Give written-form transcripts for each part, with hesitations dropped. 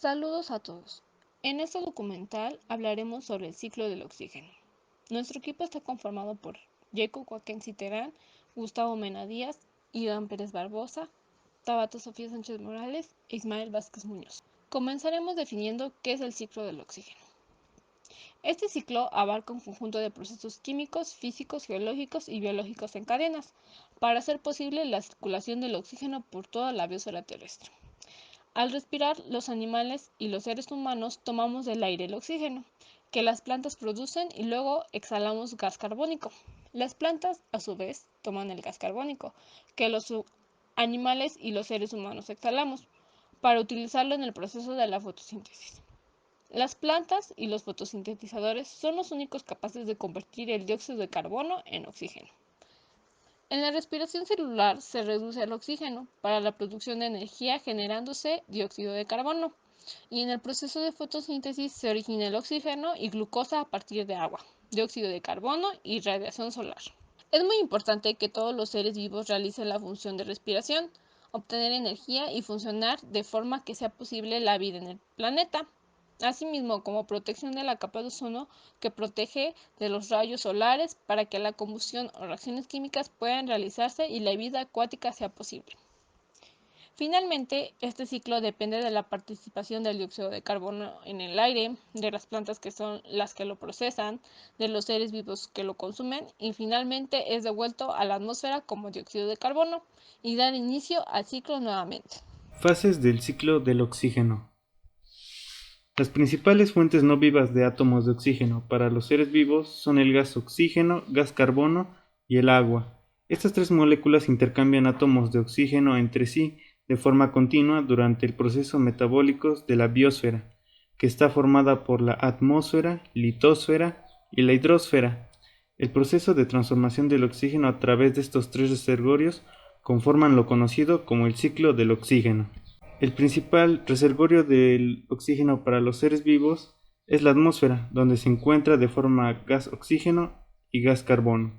Saludos a todos. En este documental hablaremos sobre el ciclo del oxígeno. Nuestro equipo está conformado por Jacob Joaquín Terán, Gustavo Mena Díaz, Iván Pérez Barbosa, Tabata Sofía Sánchez Morales e Ismael Vázquez Muñoz. Comenzaremos definiendo qué es el ciclo del oxígeno. Este ciclo abarca un conjunto de procesos químicos, físicos, geológicos y biológicos en cadenas para hacer posible la circulación del oxígeno por toda la biosfera terrestre. Al respirar, los animales y los seres humanos tomamos del aire el oxígeno, que las plantas producen y luego exhalamos gas carbónico. Las plantas, a su vez, toman el gas carbónico, que los animales y los seres humanos exhalamos, para utilizarlo en el proceso de la fotosíntesis. Las plantas y los fotosintetizadores son los únicos capaces de convertir el dióxido de carbono en oxígeno. En la respiración celular se reduce el oxígeno para la producción de energía generándose dióxido de carbono, y en el proceso de fotosíntesis se origina el oxígeno y glucosa a partir de agua, dióxido de carbono y radiación solar. Es muy importante que todos los seres vivos realicen la función de respiración, obtener energía y funcionar de forma que sea posible la vida en el planeta. Asimismo, como protección de la capa de ozono que protege de los rayos solares para que la combustión o reacciones químicas puedan realizarse y la vida acuática sea posible. Finalmente, este ciclo depende de la participación del dióxido de carbono en el aire, de las plantas que son las que lo procesan, de los seres vivos que lo consumen y finalmente es devuelto a la atmósfera como dióxido de carbono y dar inicio al ciclo nuevamente. Fases del ciclo del oxígeno. Las principales fuentes no vivas de átomos de oxígeno para los seres vivos son el gas oxígeno, gas carbono y el agua. Estas tres moléculas intercambian átomos de oxígeno entre sí de forma continua durante el proceso metabólico de la biosfera, que está formada por la atmósfera, litosfera y la hidrosfera. El proceso de transformación del oxígeno a través de estos tres reservorios conforman lo conocido como el ciclo del oxígeno. El principal reservorio del oxígeno para los seres vivos es la atmósfera, donde se encuentra de forma gas oxígeno y gas carbono.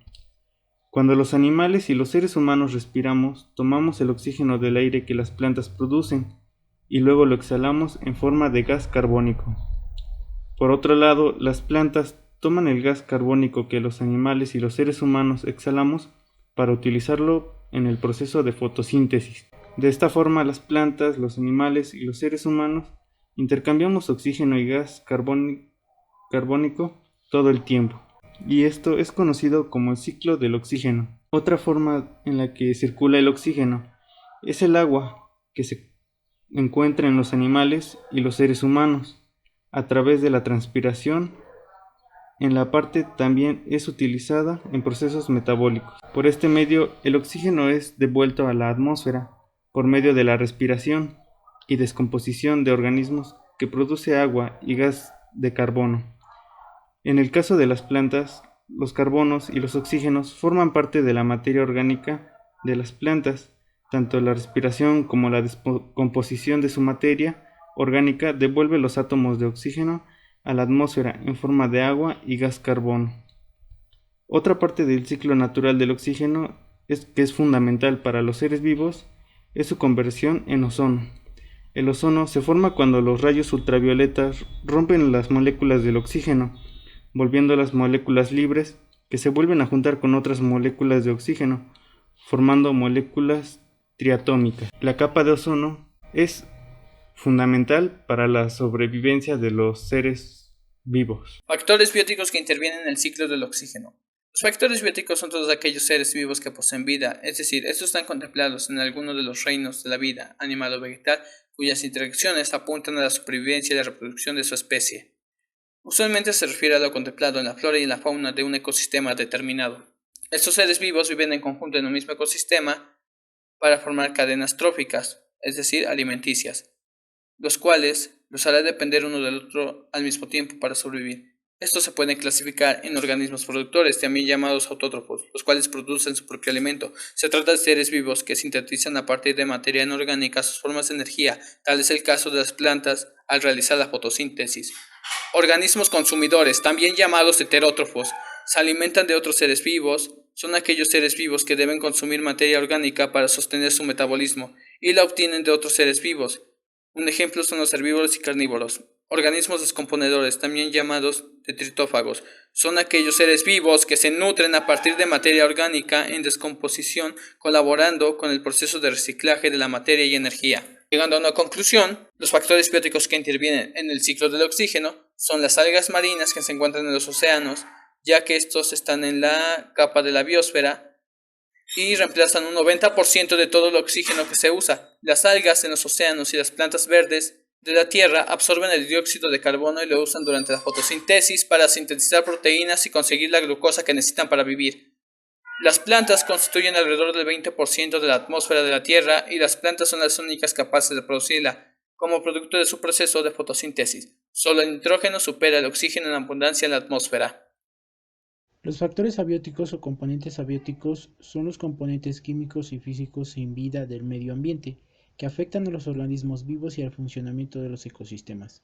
Cuando los animales y los seres humanos respiramos, tomamos el oxígeno del aire que las plantas producen y luego lo exhalamos en forma de gas carbónico. Por otro lado, las plantas toman el gas carbónico que los animales y los seres humanos exhalamos para utilizarlo en el proceso de fotosíntesis. De esta forma, las plantas, los animales y los seres humanos intercambiamos oxígeno y gas carbónico todo el tiempo, y esto es conocido como el ciclo del oxígeno. Otra forma en la que circula el oxígeno es el agua, que se encuentra en los animales y los seres humanos a través de la transpiración. En la parte también es utilizada en procesos metabólicos. Por este medio, el oxígeno es devuelto a la atmósfera por medio de la respiración y descomposición de organismos que produce agua y gas de carbono. En el caso de las plantas, los carbonos y los oxígenos forman parte de la materia orgánica de las plantas. Tanto la respiración como la descomposición de su materia orgánica devuelve los átomos de oxígeno a la atmósfera en forma de agua y gas carbono. Otra parte del ciclo natural del oxígeno que es fundamental para los seres vivos es su conversión en ozono. El ozono se forma cuando los rayos ultravioletas rompen las moléculas del oxígeno, volviendo las moléculas libres que se vuelven a juntar con otras moléculas de oxígeno, formando moléculas triatómicas. La capa de ozono es fundamental para la sobrevivencia de los seres vivos. Factores bióticos que intervienen en el ciclo del oxígeno. Los factores bióticos son todos aquellos seres vivos que poseen vida, es decir, estos están contemplados en alguno de los reinos de la vida, animal o vegetal, cuyas interacciones apuntan a la supervivencia y la reproducción de su especie. Usualmente se refiere a lo contemplado en la flora y en la fauna de un ecosistema determinado. Estos seres vivos viven en conjunto en un mismo ecosistema para formar cadenas tróficas, es decir, alimenticias, los cuales los hará depender uno del otro al mismo tiempo para sobrevivir. Estos se pueden clasificar en organismos productores, también llamados autótrofos, los cuales producen su propio alimento. Se trata de seres vivos que sintetizan a partir de materia inorgánica sus formas de energía, tal es el caso de las plantas al realizar la fotosíntesis. Organismos consumidores, también llamados heterótrofos, se alimentan de otros seres vivos. Son aquellos seres vivos que deben consumir materia orgánica para sostener su metabolismo y la obtienen de otros seres vivos. Un ejemplo son los herbívoros y carnívoros. Organismos descomponedores, también llamados detritófagos, son aquellos seres vivos que se nutren a partir de materia orgánica en descomposición, colaborando con el proceso de reciclaje de la materia y energía. Llegando a una conclusión, los factores bióticos que intervienen en el ciclo del oxígeno son las algas marinas que se encuentran en los océanos, ya que estos están en la capa de la biosfera y reemplazan un 90% de todo el oxígeno que se usa. Las algas en los océanos y las plantas verdes de la Tierra absorben el dióxido de carbono y lo usan durante la fotosíntesis para sintetizar proteínas y conseguir la glucosa que necesitan para vivir. Las plantas constituyen alrededor del 20% de la atmósfera de la Tierra y las plantas son las únicas capaces de producirla como producto de su proceso de fotosíntesis. Solo el nitrógeno supera el oxígeno en abundancia en la atmósfera. Los factores abióticos o componentes abióticos son los componentes químicos y físicos sin vida del medio ambiente que afectan a los organismos vivos y al funcionamiento de los ecosistemas.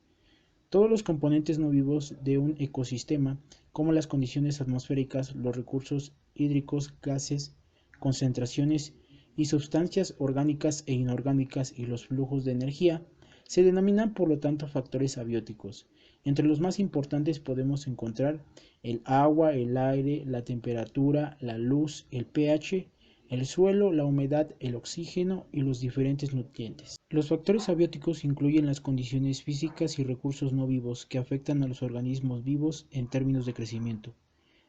Todos los componentes no vivos de un ecosistema, como las condiciones atmosféricas, los recursos hídricos, gases, concentraciones y sustancias orgánicas e inorgánicas y los flujos de energía, se denominan por lo tanto factores abióticos. Entre los más importantes podemos encontrar el agua, el aire, la temperatura, la luz, el pH, el suelo, la humedad, el oxígeno y los diferentes nutrientes. Los factores abióticos incluyen las condiciones físicas y recursos no vivos que afectan a los organismos vivos en términos de crecimiento,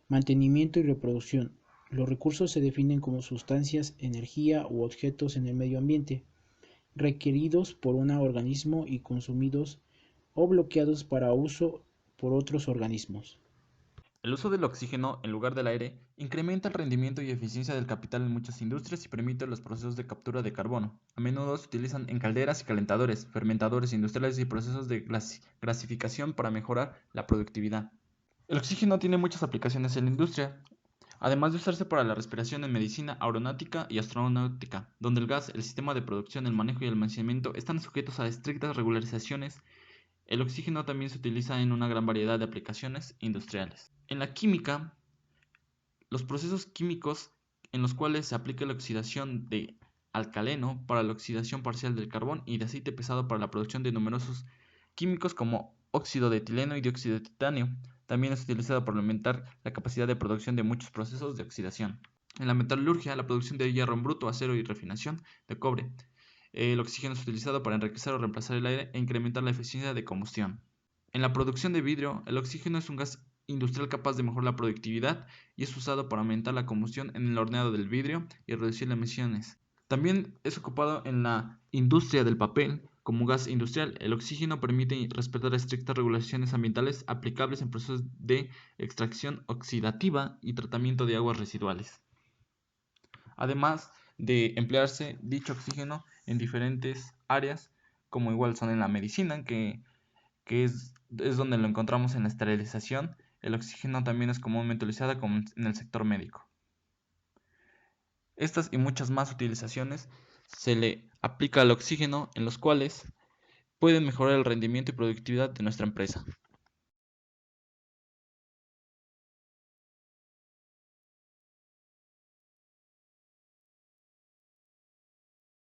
mantenimiento y reproducción. Los recursos se definen como sustancias, energía u objetos en el medio ambiente, requeridos por un organismo y consumidos o bloqueados para uso por otros organismos. El uso del oxígeno en lugar del aire incrementa el rendimiento y eficiencia del capital en muchas industrias y permite los procesos de captura de carbono. A menudo se utilizan en calderas y calentadores, fermentadores industriales y procesos de gasificación para mejorar la productividad. El oxígeno tiene muchas aplicaciones en la industria, además de usarse para la respiración en medicina, aeronáutica y astronáutica, donde el gas, el sistema de producción, el manejo y el almacenamiento están sujetos a estrictas regularizaciones. El oxígeno también se utiliza en una gran variedad de aplicaciones industriales. En la química, los procesos químicos en los cuales se aplica la oxidación de alcaleno para la oxidación parcial del carbón y de aceite pesado para la producción de numerosos químicos como óxido de etileno y dióxido de titanio. También es utilizado para aumentar la capacidad de producción de muchos procesos de oxidación. En la metalurgia, la producción de hierro en bruto, acero y refinación de cobre. El oxígeno es utilizado para enriquecer o reemplazar el aire e incrementar la eficiencia de combustión. En la producción de vidrio, el oxígeno es un gas industrial capaz de mejorar la productividad y es usado para aumentar la combustión en el horneado del vidrio y reducir las emisiones. También es ocupado en la industria del papel como gas industrial. El oxígeno permite respetar estrictas regulaciones ambientales aplicables en procesos de extracción oxidativa y tratamiento de aguas residuales. Además de emplearse dicho oxígeno en diferentes áreas, como igual son en la medicina, que es donde lo encontramos en la esterilización. El oxígeno también es comúnmente utilizado como en el sector médico. Estas y muchas más utilizaciones se le aplica al oxígeno en los cuales pueden mejorar el rendimiento y productividad de nuestra empresa.